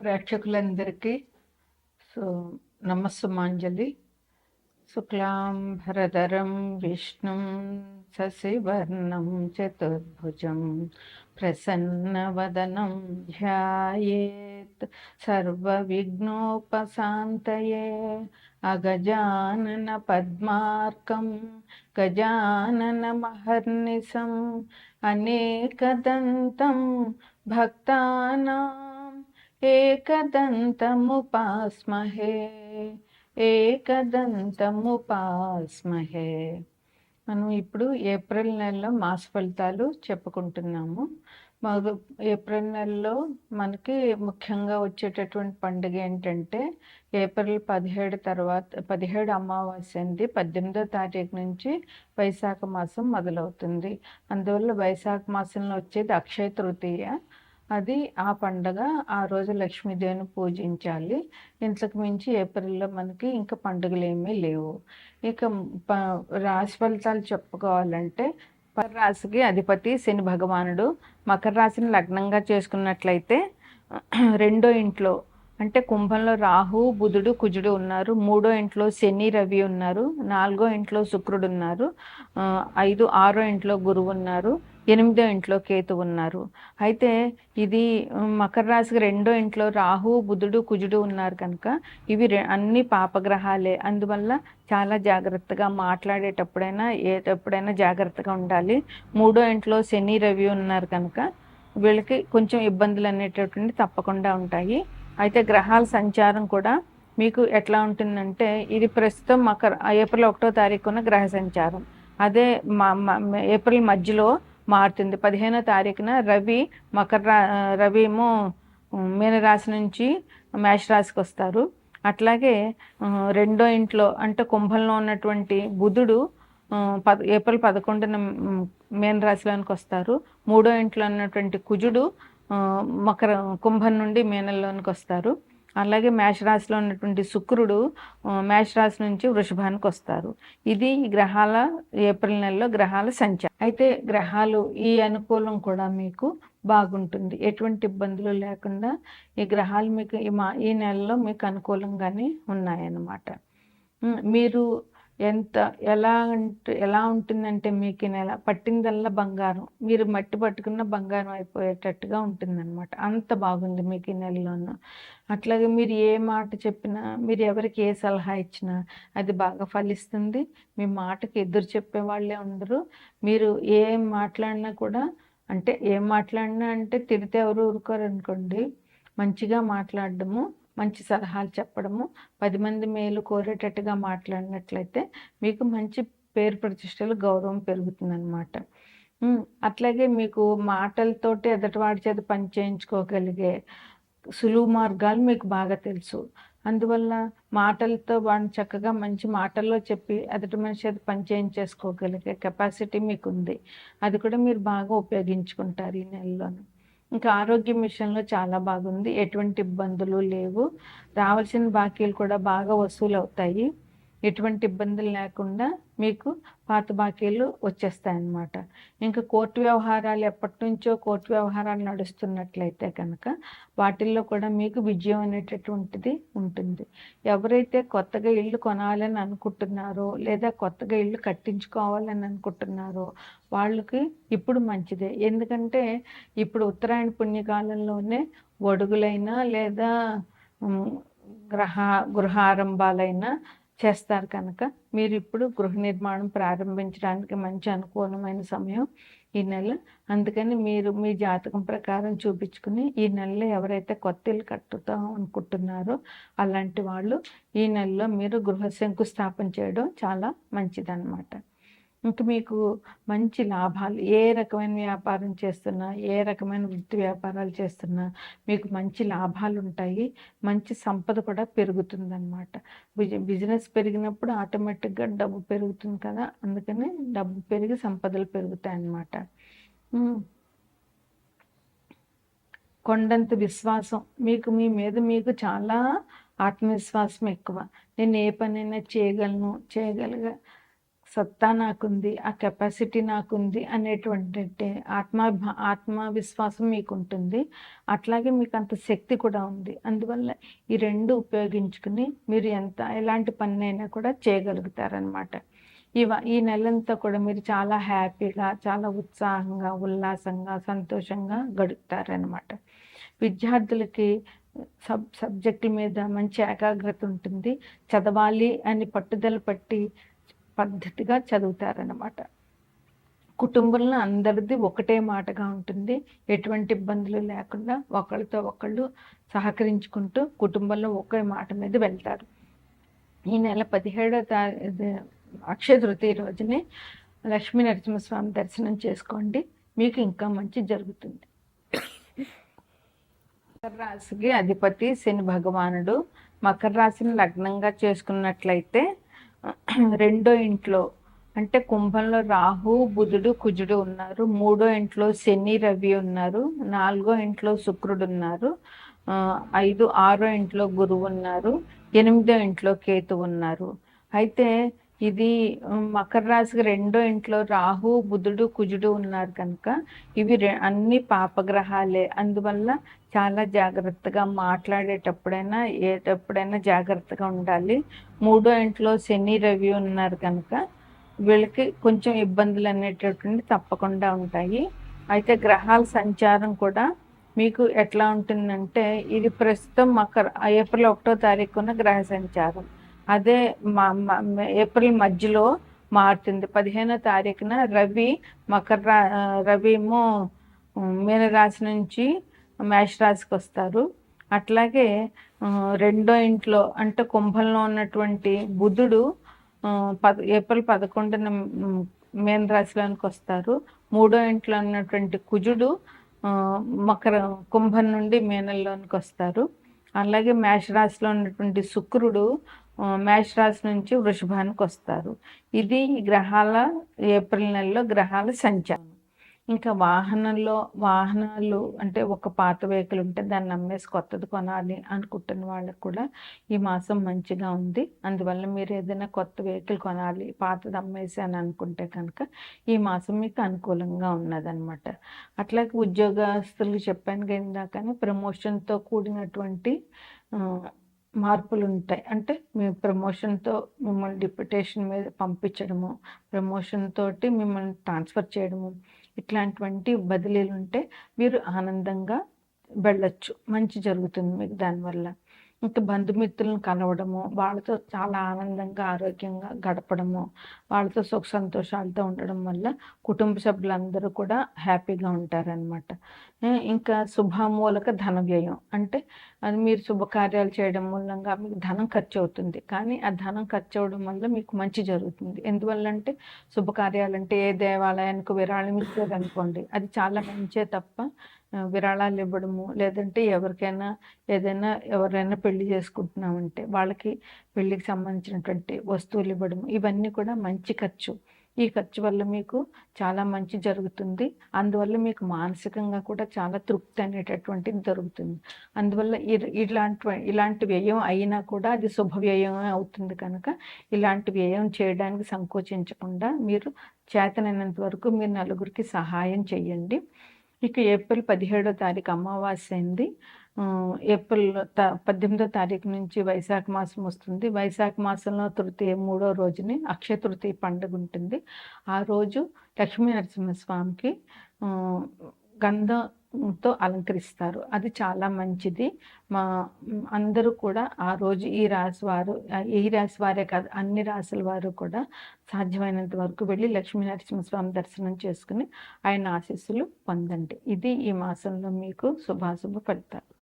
ప్రేక్షకులందరికీ సో నమస్సుమాంజలి. శుక్లాంబరధరం విష్ణుం శశివర్ణం చతుర్భుజం ప్రసన్నవదనం ధ్యాయేత్ సర్వవిఘ్నోపశాంతయే. అగజానన పద్మార్కం గజాననమహర్నిశం అనేకదంతం భక్తానాం ఏకదంతముపాస్మహే ఏకదంతముపాస్మహే. మనం ఇప్పుడు ఏప్రిల్ నెలలో మాస ఫలితాలు చెప్పుకుంటున్నాము. ఏప్రిల్ నెలలో మనకి ముఖ్యంగా వచ్చేటటువంటి పండుగ ఏంటంటే ఏప్రిల్ 17 తర్వాత 17 అమావాస్య అంది. 18వ తారీఖు నుంచి వైశాఖ మాసం మొదలవుతుంది. అందువల్ల వైశాఖ మాసంలో వచ్చేది అక్షయ తృతీయ. అది ఆ పండగ. ఆ రోజు లక్ష్మీదేవిని పూజించాలి. ఇంతకు మించి ఏప్రిల్లో మనకి ఇంకా పండుగలు ఏమీ లేవు. ఇక రాశి ఫలితాలు చెప్పుకోవాలంటే మకర రాశికి అధిపతి శని భగవానుడు. మకర రాశిని లగ్నంగా చేసుకున్నట్లయితే రెండో ఇంట్లో అంటే కుంభంలో రాహు బుధుడు కుజుడు ఉన్నారు. మూడో ఇంట్లో శని రవి ఉన్నారు. నాలుగో ఇంట్లో శుక్రుడు ఉన్నారు. 6వ ఇంట్లో గురువు ఉన్నారు. 8వ ఇంట్లో కేతు ఉన్నారు. అయితే ఇది మకర రాశికి రెండో ఇంట్లో రాహు బుధుడు కుజుడు ఉన్నారు కనుక ఇవి అన్ని పాపగ్రహాలే. అందువల్ల చాలా జాగ్రత్తగా మాట్లాడేటప్పుడైనా ఎప్పుడైనా జాగ్రత్తగా ఉండాలి. మూడో ఇంట్లో శని రవి ఉన్నారు కనుక వీళ్ళకి కొంచెం ఇబ్బందులు అనేటటువంటి తప్పకుండా ఉంటాయి. అయితే గ్రహాల సంచారం కూడా మీకు ఎట్లా ఉంటుందంటే ఇది ప్రస్తుతం ఏప్రిల్ 1వ తారీఖున గ్రహ సంచారం. అదే ఏప్రిల్ మధ్యలో మారుతుంది. 15వ తారీఖున రవి ఏమో మీనరాశి నుంచి మేషరాశికి వస్తారు. అట్లాగే రెండో ఇంట్లో అంటే కుంభంలో ఉన్నటువంటి బుధుడు ఏప్రిల్ 11న మీనరాశిలోనికి వస్తారు. మూడో ఇంట్లో ఉన్నటువంటి కుజుడు కుంభం నుండి మీనంలోనికి వస్తారు. అలాగే మేషరాశిలో ఉన్నటువంటి శుక్రుడు మేషరాశి నుంచి వృషభానికి వస్తారు. ఇది గ్రహాల ఏప్రిల్ నెలలో గ్రహాల సంచారం. అయితే గ్రహాలు ఈ అనుకూలం కూడా మీకు బాగుంటుంది. ఎటువంటి ఇబ్బందులు లేకుండా ఈ గ్రహాలు మీకు ఈ నెలలో మీకు అనుకూలంగానే ఉన్నాయన్నమాట. మీరు ఎలా ఉంటుందంటే మీకు ఈ నెల పట్టిందల్లా బంగారం, మీరు మట్టి పట్టుకున్న బంగారం అయిపోయేటట్టుగా ఉంటుందన్నమాట. అంత బాగుంది మీకు ఈ నెలలోనూ. అట్లాగే మీరు ఏ మాట చెప్పినా, మీరు ఎవరికి ఏ సలహా ఇచ్చినా అది బాగా ఫలిస్తుంది. మీ మాటకి ఎదురు చెప్పే వాళ్ళే ఉండరు. మీరు ఏం మాట్లాడినా కూడా ఏం మాట్లాడినా తిడితే ఎవరు ఊరుకోరు అనుకోండి. మంచిగా మాట్లాడడము, మంచి సలహాలు చెప్పడము, 10 మంది మేలు కోరేటట్టుగా మాట్లాడినట్లయితే మీకు మంచి పేరు ప్రతిష్టలు గౌరవం పెరుగుతుందన్నమాట. అట్లాగే మీకు మాటలతోటి ఎదుటివాడి చేత పని చేయించుకోగలిగే సులువు మార్గాలు మీకు బాగా తెలుసు. అందువల్ల మాటలతో వాడిని చక్కగా మంచి మాటల్లో చెప్పి ఎదుటి మనిషి చేత పని చేయించేసుకోగలిగే కెపాసిటీ మీకు ఉంది. అది కూడా మీరు బాగా ఉపయోగించుకుంటారు ఈ నెలలోనూ. ఇంకా ఆరోగ్యం విషయంలో చాలా బాగుంది. ఎటువంటి ఇబ్బందులు లేవు. రావాల్సిన బాకీలు కూడా బాగా వసూలు అవుతాయి. ఎటువంటి ఇబ్బందులు లేకుండా మీకు పాత బాకీలు వచ్చేస్తాయన్నమాట. ఇంకా కోర్టు వ్యవహారాలు ఎప్పటి నుంచో కోర్టు వ్యవహారాలు నడుస్తున్నట్లయితే కనుక వాటిల్లో కూడా మీకు విజయం అనేటటువంటిది ఉంటుంది. ఎవరైతే కొత్తగా ఇల్లు కొనాలని అనుకుంటున్నారో లేదా కొత్తగా ఇల్లు కట్టించుకోవాలని అనుకుంటున్నారో వాళ్ళకి ఇప్పుడు మంచిదే. ఎందుకంటే ఇప్పుడు ఉత్తరాయణ పుణ్యకాలంలోనే ఒడుగులైనా లేదా గృహారంభాలైనా చేస్తారు కనుక మీరు ఇప్పుడు గృహ నిర్మాణం ప్రారంభించడానికి మంచి అనుకూలమైన సమయం ఈ నెల. అందుకని మీరు మీ జాతకం ప్రకారం చూపించుకుని ఈ నెలలో ఎవరైతే కొత్త ఇల్లు కట్టుతాం అనుకుంటున్నారో అలాంటి వాళ్ళు ఈ నెలలో మీరు గృహ శంకుస్థాపన చేయడం చాలా మంచిదన్నమాట. ఇంక మీకు మంచి లాభాలు, ఏ రకమైన వ్యాపారం చేస్తున్నా, ఏ రకమైన వృత్తి వ్యాపారాలు చేస్తున్నా మీకు మంచి లాభాలు ఉంటాయి. మంచి సంపద కూడా పెరుగుతుందన్నమాట. బిజినెస్ పెరిగినప్పుడు ఆటోమేటిక్గా డబ్బు పెరుగుతుంది కదా, అందుకని డబ్బు పెరిగి సంపదలు పెరుగుతాయి అన్నమాట. కొండంత విశ్వాసం మీకు, మీ మీద మీకు చాలా ఆత్మవిశ్వాసం ఎక్కువ. నేను ఏ పనైనా చేయగలను, చేయగలిగే సత్తా నాకుంది, ఆ కెపాసిటీ నాకుంది అనేటువంటి ఆత్మవిశ్వాసం మీకుంటుంది. అట్లాగే మీకు అంత శక్తి కూడా ఉంది. అందువల్ల ఈ 2 ఉపయోగించుకుని మీరు ఎలాంటి పనినైనా కూడా చేయగలుగుతారనమాట. ఈ నెలంతా కూడా మీరు చాలా హ్యాపీగా, చాలా ఉత్సాహంగా, ఉల్లాసంగా, సంతోషంగా గడుపుతారనమాట. విద్యార్థులకి సబ్జెక్టుల మీద మంచి ఏకాగ్రత ఉంటుంది. చదవాలి అని పట్టుదల పట్టి పద్ధతిగా చదువుతారనమాట. కుటుంబంలో అందరిది ఒకటే మాటగా ఉంటుంది. ఎటువంటి ఇబ్బందులు లేకుండా ఒకళ్ళతో ఒకళ్ళు సహకరించుకుంటూ కుటుంబంలో ఒకే మాట మీద వెళ్తారు. ఈ నెల 17వ అక్షయ తృతీయ రోజునే లక్ష్మీ నరసింహస్వామి దర్శనం చేసుకోండి. మీకు ఇంకా మంచి జరుగుతుంది. మకర రాశికి అధిపతి శని భగవానుడు. మకర రాశిని లగ్నంగా చేసుకున్నట్లయితే 2వ ఇంట్లో అంటే కుంభంలో రాహు, బుధుడు, కుజుడు ఉన్నారు. 3వ ఇంట్లో శని, రవి ఉన్నారు. 4వ ఇంట్లో శుక్రుడు ఉన్నారు. 5, 6వ ఇంట్లో గురువు ఉన్నారు. 8వ ఇంట్లో కేతు ఉన్నారు. అయితే ఇది మకర రాశికి 2వ ఇంట్లో రాహు, బుధుడు, కుజుడు ఉన్నారు కనుక ఇవి అన్ని పాపగ్రహాలే. అందువల్ల చాలా జాగ్రత్తగా మాట్లాడేటప్పుడైనా ఎప్పుడైనా జాగ్రత్తగా ఉండాలి. 3వ ఇంట్లో శని, రవి ఉన్నారు కనుక వీళ్ళకి కొంచెం ఇబ్బందులు అనేటటువంటి తప్పకుండా ఉంటాయి. అయితే గ్రహాల సంచారం కూడా మీకు ఎట్లా ఉంటుందంటే ఇది ప్రస్తుతం ఏప్రిల్ 1వ తారీఖున గ్రహ సంచారం. అదే ఏప్రిల్ మధ్యలో మారుతుంది. 15వ తారీఖున రవి ఏమో మీనరాశి నుంచి మేషరాశికి వస్తారు. అట్లాగే 2వ ఇంట్లో అంటే కుంభంలో ఉన్నటువంటి బుధుడు ఏప్రిల్ 11న మీనరాశిలోనికి వస్తారు. 3వ ఇంట్లో ఉన్నటువంటి కుజుడు కుంభం నుండి మీనంలోనికి వస్తారు. అలాగే మేషరాశిలో ఉన్నటువంటి శుక్రుడు మేషరాశి నుంచి వృషభానికి వస్తారు. ఇది ఏప్రిల్ నెలలో గ్రహాల సంచారం. ఇంకా వాహనాలు అంటే ఒక పాత వెహికల్ ఉంటే దాన్ని అమ్మేసి కొత్తది కొనాలి అనుకుంటున్న వాళ్ళకి కూడా ఈ మాసం మంచిగా ఉంది. అందువల్ల మీరు ఏదైనా కొత్త వెహికల్ కొనాలి, పాతది అమ్మేసి అని అనుకుంటే కనుక ఈ మాసం మీకు అనుకూలంగా ఉన్నదన్నమాట. అట్లాగే ఉద్యోగస్తులు చెప్పాను ఇందాకనే ప్రమోషన్తో కూడినటువంటి మార్పులు ఉంటాయి. అంటే మీ ప్రమోషన్తో మిమ్మల్ని డిప్యుటేషన్ మీద పంపించడము, ప్రమోషన్ తోటి మిమ్మల్ని ట్రాన్స్ఫర్ చేయడము, ఇట్లాంటివంటి బదిలీలు ఉంటే మీరు ఆనందంగా వెళ్ళొచ్చు. మంచి జరుగుతుంది మీకు దానివల్ల. ఇంకా బంధుమిత్రులను కలవడము, వాళ్ళతో చాలా ఆనందంగా ఆరోగ్యంగా గడపడము, వాళ్ళతో సుఖ సంతోషాలతో ఉండడం వల్ల కుటుంబ సభ్యులందరూ కూడా హ్యాపీగా ఉంటారనమాట. ఇంకా శుభమూలక ధన వ్యయం అంటే అది మీరు శుభకార్యాలు చేయడం మూలంగా మీకు ధనం ఖర్చు అవుతుంది. కానీ ఆ ధనం ఖర్చు అవడం వల్ల మీకు మంచి జరుగుతుంది. ఎందువల్ల అంటే శుభకార్యాలంటే ఏ దేవాలయానికి విరాళం ఇచ్చారనుకోండి అది చాలా మంచే తప్ప విరాళాలు ఇవ్వడము, లేదంటే ఎవరైనా పెళ్లి చేసుకుంటున్నామంటే వాళ్ళకి పెళ్లికి సంబంధించినటువంటి వస్తువులు ఇవ్వడం, ఇవన్నీ కూడా మంచి ఖర్చు. ఈ ఖర్చు వల్ల మీకు చాలా మంచి జరుగుతుంది. అందువల్ల మీకు మానసికంగా కూడా చాలా తృప్తి అనేటటువంటిది దొరుకుతుంది. అందువల్ల ఇలాంటి వ్యయం అయినా కూడా అది శుభ వ్యయమే అవుతుంది కనుక ఇలాంటి వ్యయం చేయడానికి సంకోచించకుండా మీరు చేతనైనంత వరకు మీరు నలుగురికి సహాయం చేయండి. ఇక ఏప్రిల్ 17వ తారీఖు అమావాస్య అయింది. ఏప్రిల్ 18వ తారీఖు నుంచి వైశాఖ మాసం వస్తుంది. వైశాఖ మాసంలో తృతీయ 3వ రోజుని అక్షయ తృతీయ పండుగ ఉంటుంది. ఆ రోజు లక్ష్మీ నరసింహస్వామికి గంధంతో అలంకరిస్తారు. అది చాలా మంచిది. అందరూ కూడా ఆ రోజు ఈ రాశి వారే కాదు అన్ని రాశుల వారు కూడా సాధ్యమైనంత వరకు వెళ్ళి లక్ష్మీ నరసింహస్వామి దర్శనం చేసుకుని ఆయన ఆశీస్సులు పొందండి. ఇది ఈ మాసంలో మీకు శుభాశుభ ఫలితాలు.